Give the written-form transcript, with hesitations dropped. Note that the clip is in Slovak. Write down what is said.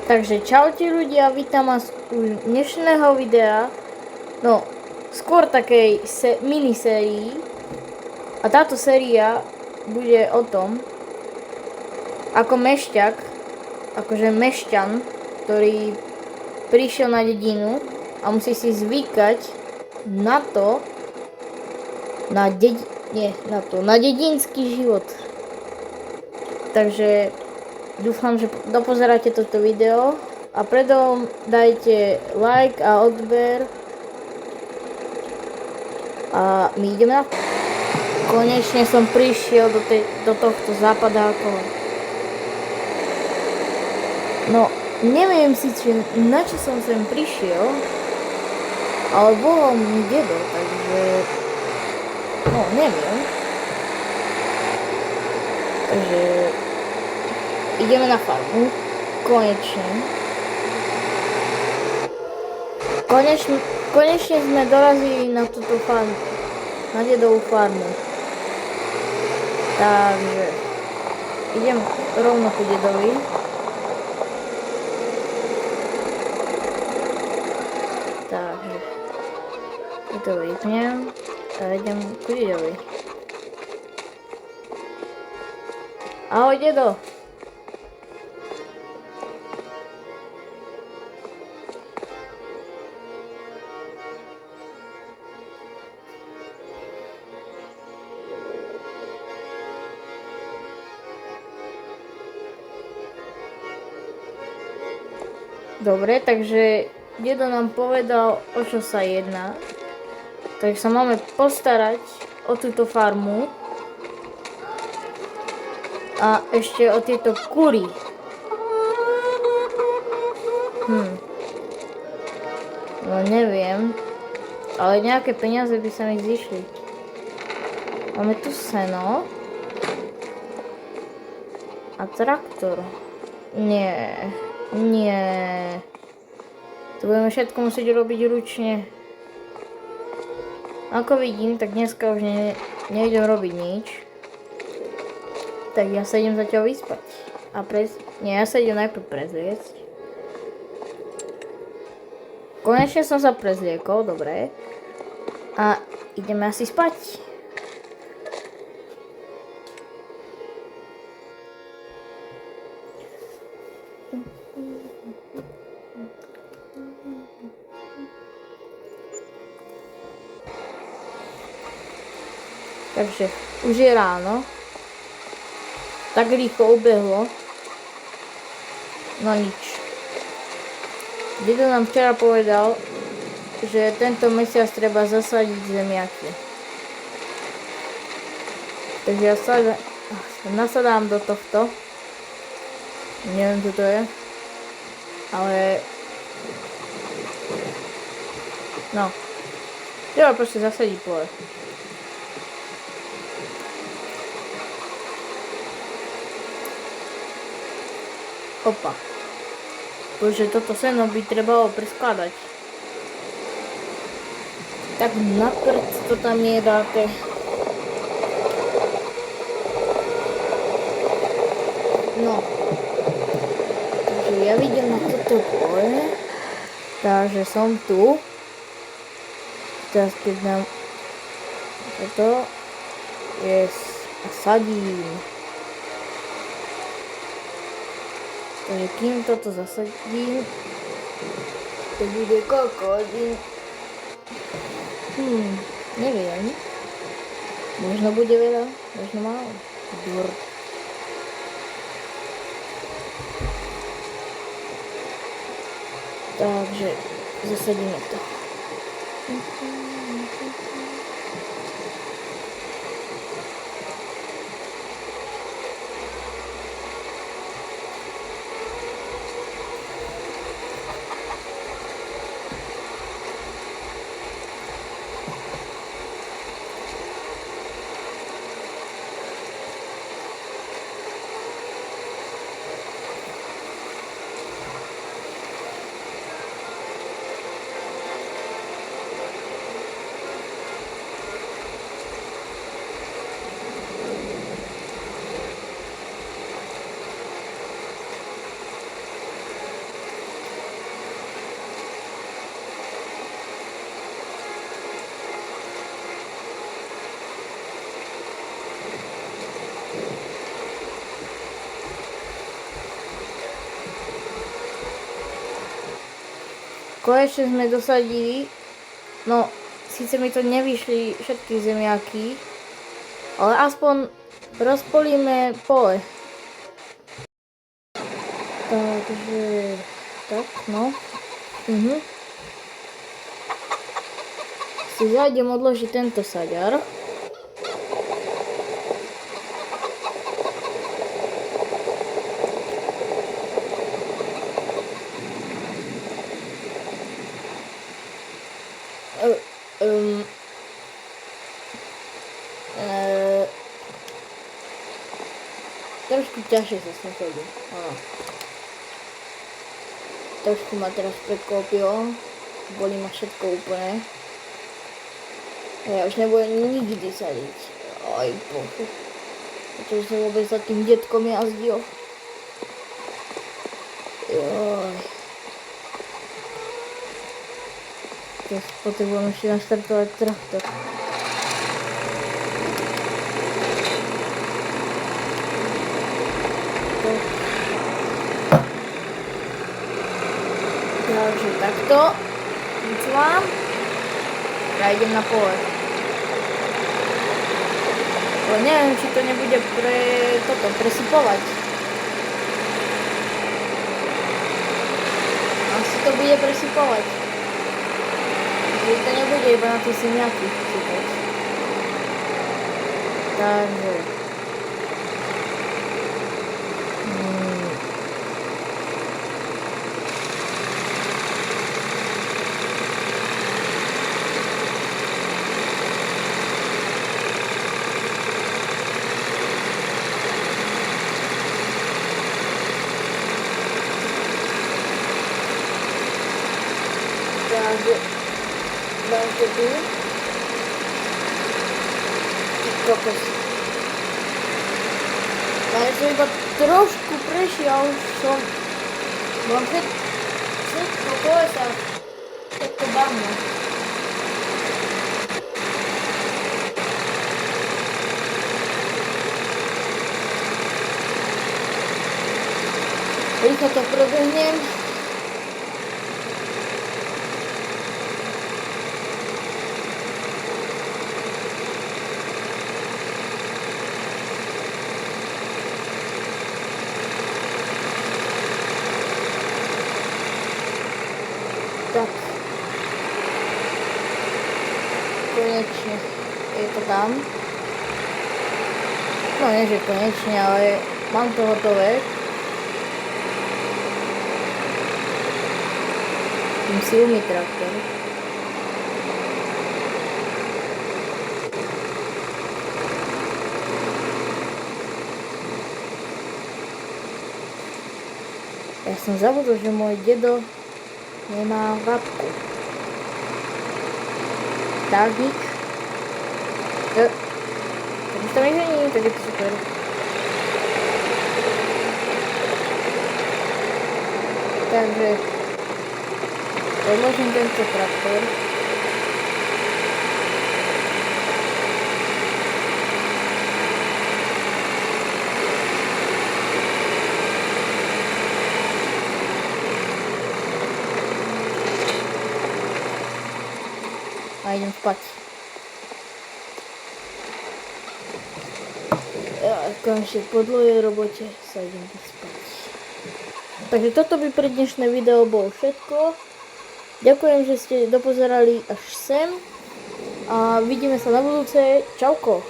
Takže čaute ľudia, vítam vás u dnešného videa, no skôr takej minisérii. A táto séria bude o tom, ako mešťak, akože mešťan, ktorý prišiel na dedinu a musí si zvykať na to, na dedinský život. Takže dúfam, že dopozeráte toto video a predom dajte like a odber a my ideme na... Konečne som prišiel do tohto západákova. No, neviem síce, na čo som sem prišiel, ale volal mi dedo, takže... No, neviem. Takže... ideme na farmu. Konečne sme dorazili na túto farmu. Na dedovú farmu. Takže idem rovno ku dedovi. Takže to vypnem a idem ku dedovi. Ahoj dedo. Dobre, takže dedo nám povedal, o čo sa jedná. Takže sa máme postarať o túto farmu. A ešte o tieto kury. No neviem. Ale nejaké peniaze by sa mi zišli. Máme tu seno. A traktor. Nie. To budeme všetko musieť robiť ručne. Ako vidím, tak dneska už nejdem robiť nič. Tak ja sa idem zatiaľ vyspať. Nie, ja sa idem najprv prezliecť. Konečne som sa prezliekol, dobre. A ideme asi spať. Takže už je ráno. Tak rýchlo ubehlo. No nič. Dedo nám včera povedal, že tento mesiac treba zasadiť zemiaky. Takže ja nasadám do tohto. Neviem, čo to je. Ale... no. Treba proste zasadiť pole. Opa. Bože, toto seno by trebalo preskladať. Tak na prd to tam nedáte. No. Takže ja vidím na toto pole. Takže som tu. Teraz keď nám toto a sadím. Takže kým toto zasadím, to bude koľko hodín? Neviem. Možno bude veľa, možno málo. Takže zasadíme to. Konečne sme dosadili. No, síce mi to nevyšli všetky zemiaky, ale aspoň rozpolíme pole. Takže, tak, no. Si zájdem odložiť tento saďar. Trošku ťažšie sa som chodil. Trošku ma teraz prekopilo. Bolí ma všetko úplne. Ja už nebudem nikdy sadiť. Aj bohu. Pretože som vôbec za tým detkom jazdil. Joj. Teraz potrebujem ešte naštartovať traktor. Takže takto. Vycvám. Ja idem na pole. Ale neviem, či to nebude presypovať. Asi to bude presypovať. Že to nebude iba na tie semiaky sypať. Takže. Takže tu. Kokos. Ale som iba trošku prešiel, som mám všetko kolesa, všetko bahno. Rýchlo to probehnem. Tak. Konečne je to tam. No nie, že konečne, ale mám to hotové. Tým si umí traktor. Ja som zabudol, že môj dedo nemá vapku. Dálnik. Když to nežení, tak je to super. Takže odložím tento traktor. A idem spať. Ja konečne po dlhej robote sa idem spať. Takže toto by pre dnešné video bolo všetko. Ďakujem, že ste dopozerali až sem. A vidíme sa na budúce. Čauko.